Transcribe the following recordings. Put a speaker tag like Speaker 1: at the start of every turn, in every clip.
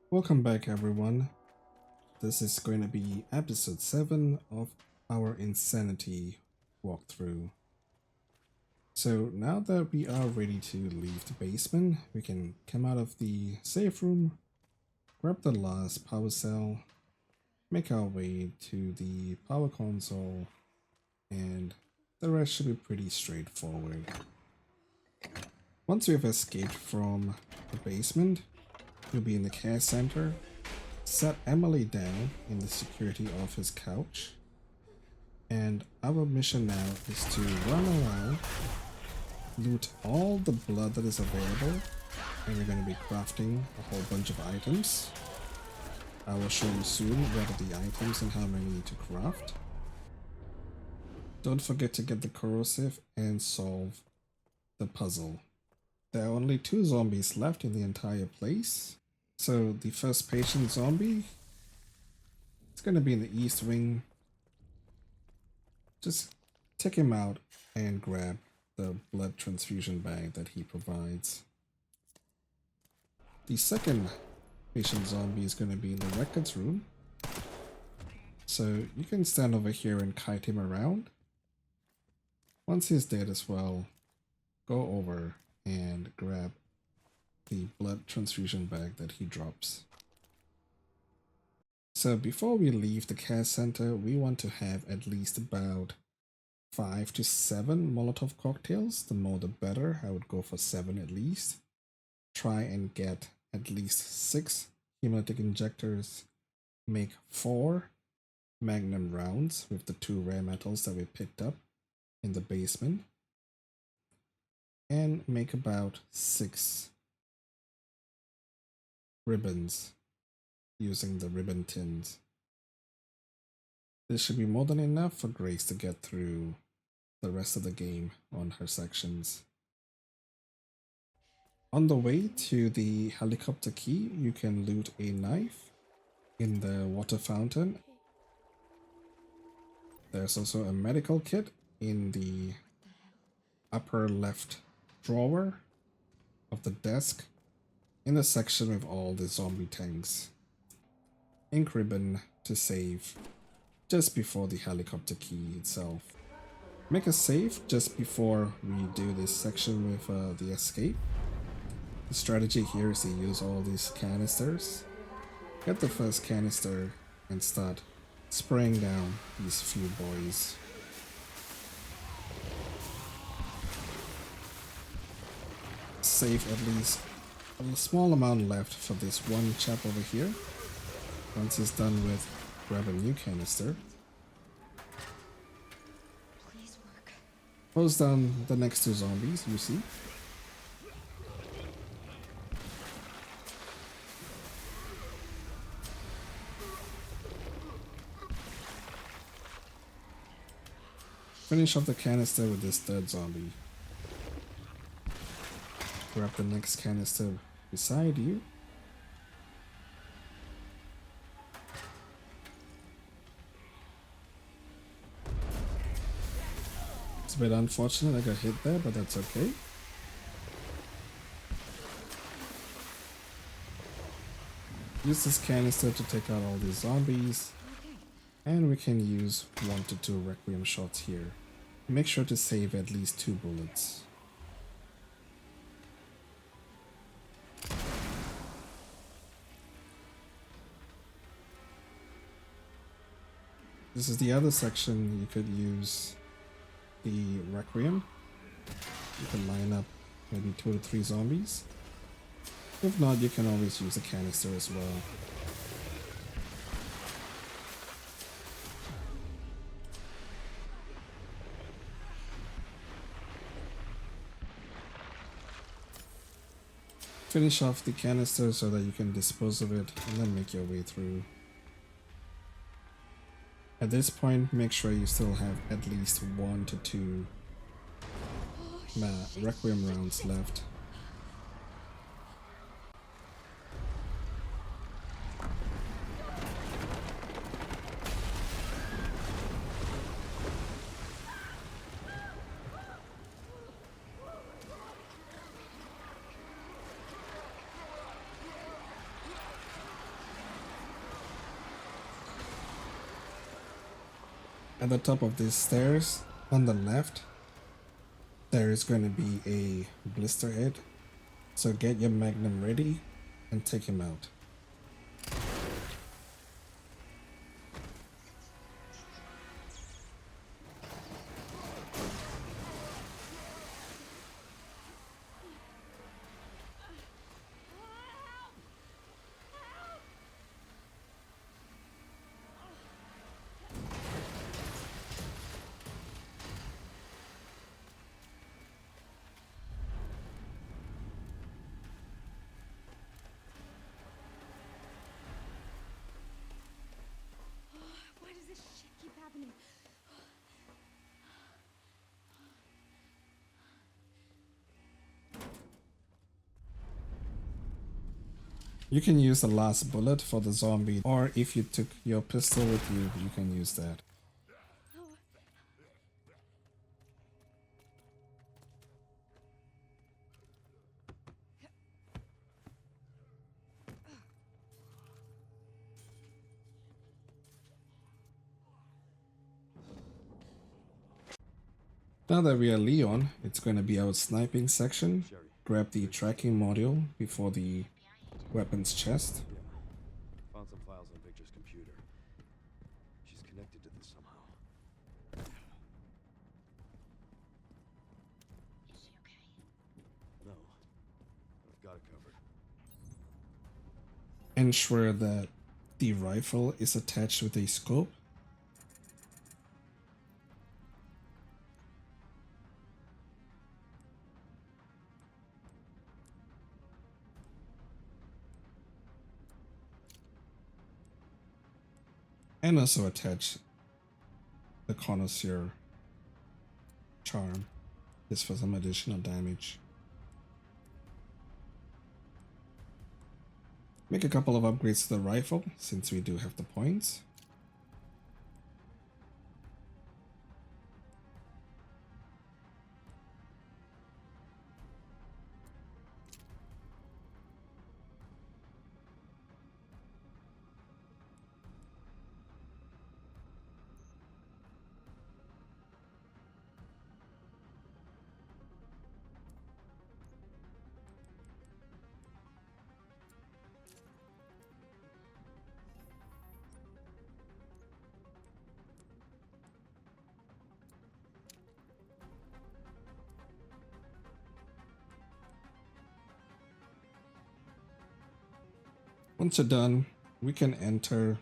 Speaker 1: Welcome back, everyone. This is going to be episode 7 of our Insanity walkthrough. So now that we are ready to leave the basement, we can come out of the safe room, grab the last power cell, make our way to the power console, and the rest should be pretty straightforward. Once we have escaped from the basement, we'll be in the care center. Set Emily down in the security office couch, and our mission now is to run around, loot all the blood that is available, and we're going to be crafting a whole bunch of items. I will show you soon what are the items and how many you need to craft. Don't forget to get the corrosive and solve the puzzle. There are only 2 zombies left in the entire place. So the first patient zombie, it's going to be in the east wing. Just take him out and grab the blood transfusion bag that he provides. The second patient zombie is going to be in the records room. So you can stand over here and kite him around. Once he's dead as well, go over and grab the blood transfusion bag that he drops. So before we leave the care center, we want to have at least about 5 to 7 Molotov cocktails. The more the better. I would go for 7 at least. Try and get at least 6 hemolytic injectors. Make 4 magnum rounds with the 2 rare metals that we picked up in the basement. And make about 6 ribbons using the ribbon tins. This should be more than enough for Grace to get through the rest of the game on her sections. On the way to the helicopter key, you can loot a knife in the water fountain. There's also a medical kit in the upper left drawer of the desk, in the section with all the zombie tanks. Ink ribbon to save just before the helicopter key itself. Make a save just before we do this section with the escape. The strategy here is to use all these canisters. Get the first canister and start spraying down these few boys. Save at least a small amount left for this one chap over here. Once he's done with, grab a new canister.
Speaker 2: Please work.
Speaker 1: Close down the next 2 zombies, you see. Finish off the canister with this 3rd zombie. Grab the next canister beside you. It's a bit unfortunate I got hit there, but that's okay. Use this canister to take out all these zombies, and we can use 1 to 2 Requiem shots here. Make sure to save at least 2 bullets. This is the other section. You could use the Requiem. You can line up maybe 2 to 3 zombies. If not, you can always use the canister as well. Finish off the canister so that you can dispose of it and then make your way through. At this point, make sure you still have at least 1 to 2 Requiem rounds left. At the top of these stairs, on the left, there is going to be a blister head. So get your magnum ready and take him out.
Speaker 2: Why does this shit keep happening?
Speaker 1: You can use the last bullet for the zombie, or if you took your pistol with you, you can use that. Now that we are Leon, it's going to be our sniping section. Grab the tracking module before the weapons chest.
Speaker 3: Yeah. Found some files on Victor's computer. She's connected to this somehow.
Speaker 2: Is she okay?
Speaker 3: No. I've got it covered.
Speaker 1: Ensure that the rifle is attached with a scope. And also attach the connoisseur charm, just for some additional damage. Make a couple of upgrades to the rifle, since we do have the points. Once you're done, we can enter,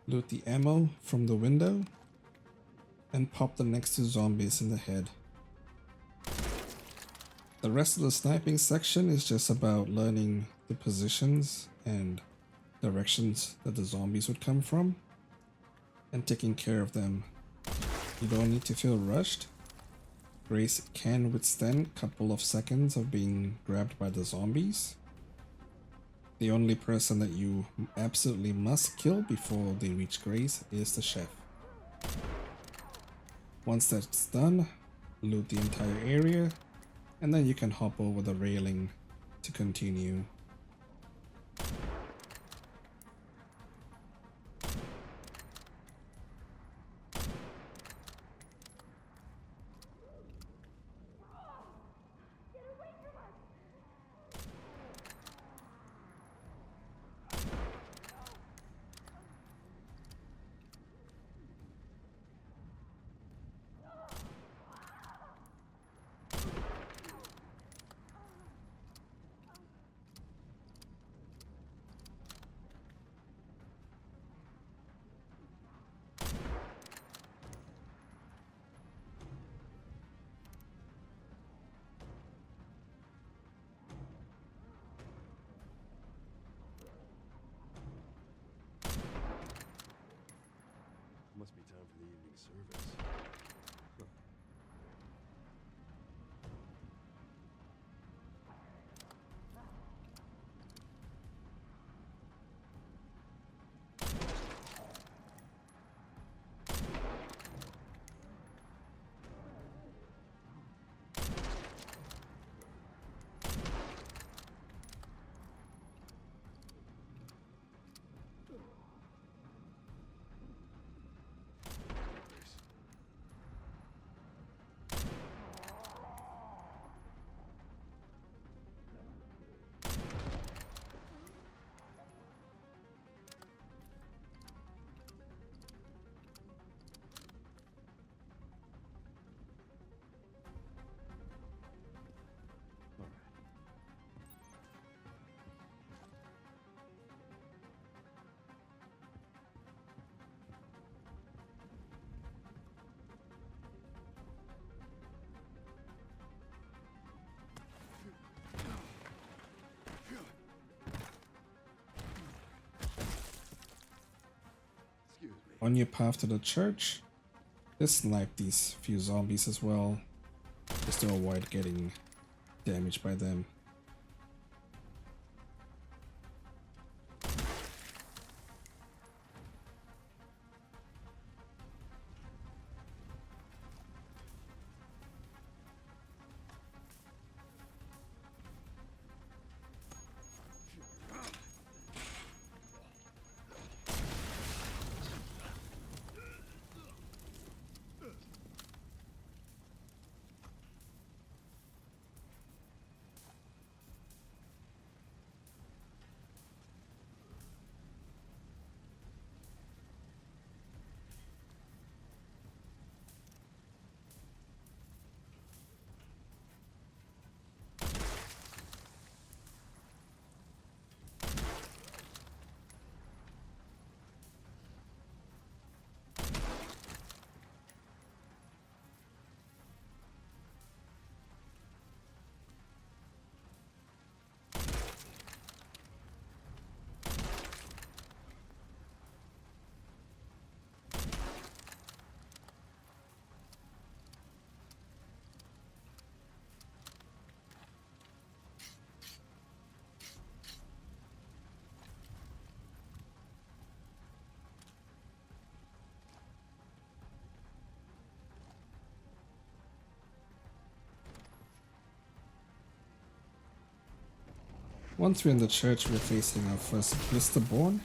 Speaker 1: loot the ammo from the window, and pop the next two zombies in the head. The rest of the sniping section is just about learning the positions and directions that the zombies would come from, and taking care of them. You don't need to feel rushed. Grace can withstand a couple of seconds of being grabbed by the zombies. The only person that you absolutely must kill before they reach Grace is the chef. Once that's done, loot the entire area, and then you can hop over the railing to continue. on your path to the church, just snipe these few zombies as well, just to avoid getting damaged by them. Once we're in the church, we're facing our first Blisterborne.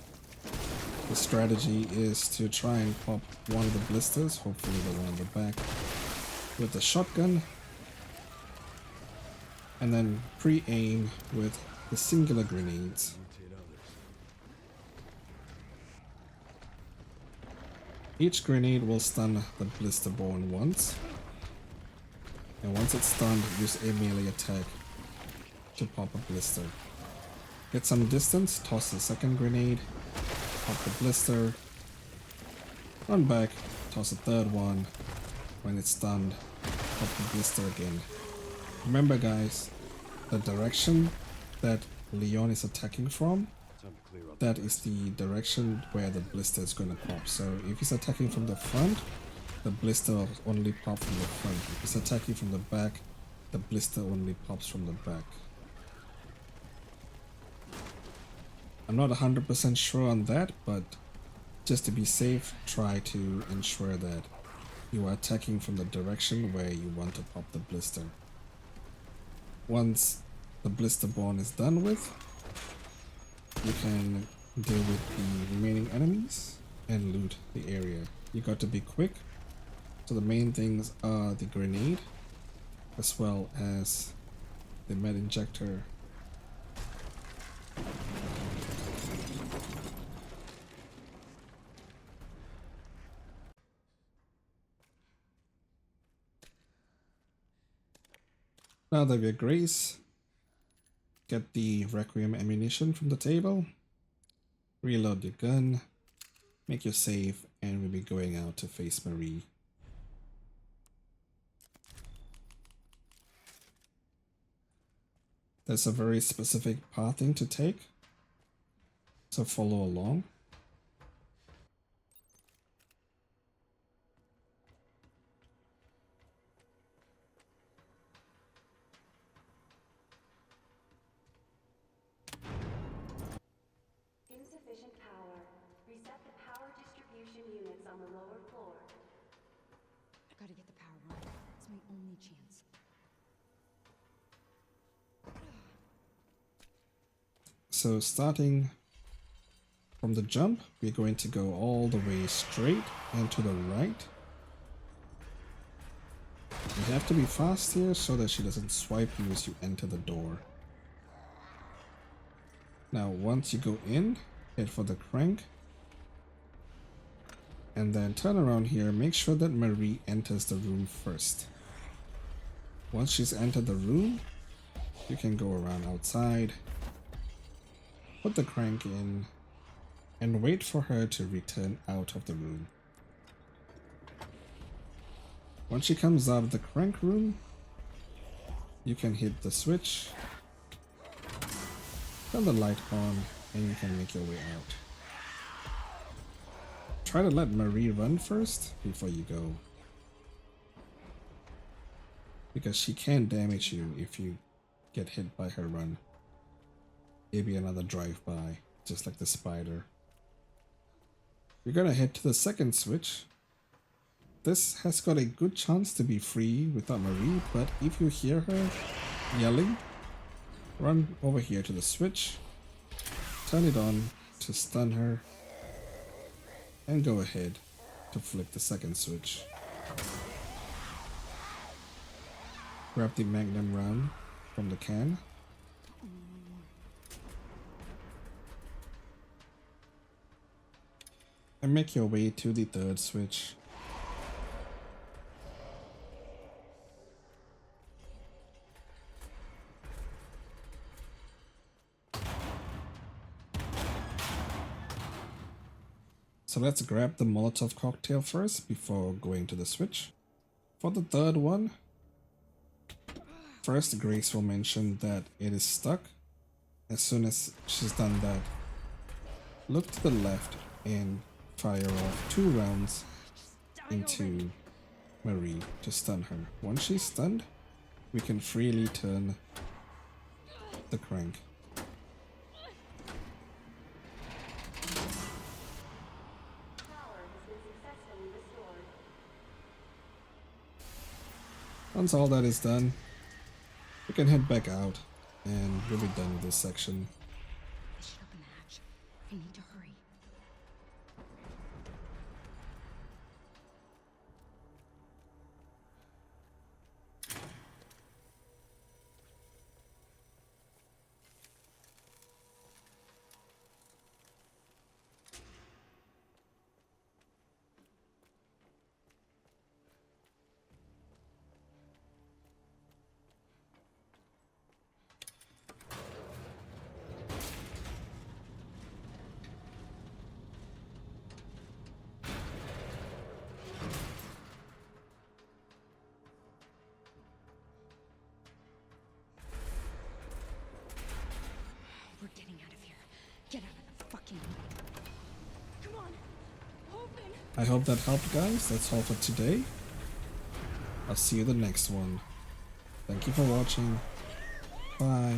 Speaker 1: The strategy is to try and pop one of the blisters, hopefully the one on the back, with the shotgun, and then pre-aim with the singular grenades. Each grenade will stun the Blisterborne once, and once it's stunned, use a melee attack to pop a blister. Get some distance, toss the second grenade, pop the blister, run back, toss a third one. When it's stunned, pop the blister again. Remember guys, the direction that Leon is attacking from, that is the direction where the blister is going to pop. So if he's attacking from the front, the blister will only pop from the front. If he's attacking from the back, the blister only pops from the back. I'm not 100% sure on that, but just to be safe, try to ensure that you are attacking from the direction where you want to pop the blister. Once the Blisterborne is done with, you can deal with the remaining enemies and loot the area. You got to be quick, so the main things are the grenade as well as the med injector. Now that we're Grace, get the Requiem ammunition from the table, reload your gun, make your save, and we'll be going out to face Marie. There's a very specific pathing to take, so follow along.
Speaker 4: Insufficient power. Reset the power distribution units on the lower floor.
Speaker 2: Gotta get the power on. It's my only chance.
Speaker 1: So starting from the jump, we're going to go all the way straight and to the right. You have to be fast here so that she doesn't swipe you as you enter the door. Now once you go in, hit for the crank. And then turn around here, make sure that Marie enters the room first. Once she's entered the room, you can go around outside, put the crank in, and wait for her to return out of the room. Once she comes out of the crank room, you can hit the switch, turn the light on, and you can make your way out. try to let Marie run first before you go. Because she can damage you if you get hit by her run. Maybe another drive-by, just like the spider. We're gonna head to the second switch. This has got a good chance to be free without Marie, but if you hear her yelling, run over here to the switch, turn it on to stun her, and go ahead to flick the second switch. Grab the magnum round from the can. And make your way to the third switch. So let's grab the Molotov cocktail first before going to the switch. For the third one, first Grace will mention that it is stuck. As soon as she's done that, look to the left and fire off 2 rounds into Marie to stun her. Once she's stunned, we can freely turn the crank. Once all that is done, we can head back out and we'll be done with this section.
Speaker 2: I should open the hatch. I need to hurry. We're getting out of here. Get out of the fucking way. Come on. Open.
Speaker 1: I hope that helped, guys. That's all for today. I'll see you the next one. Thank you for watching. Bye.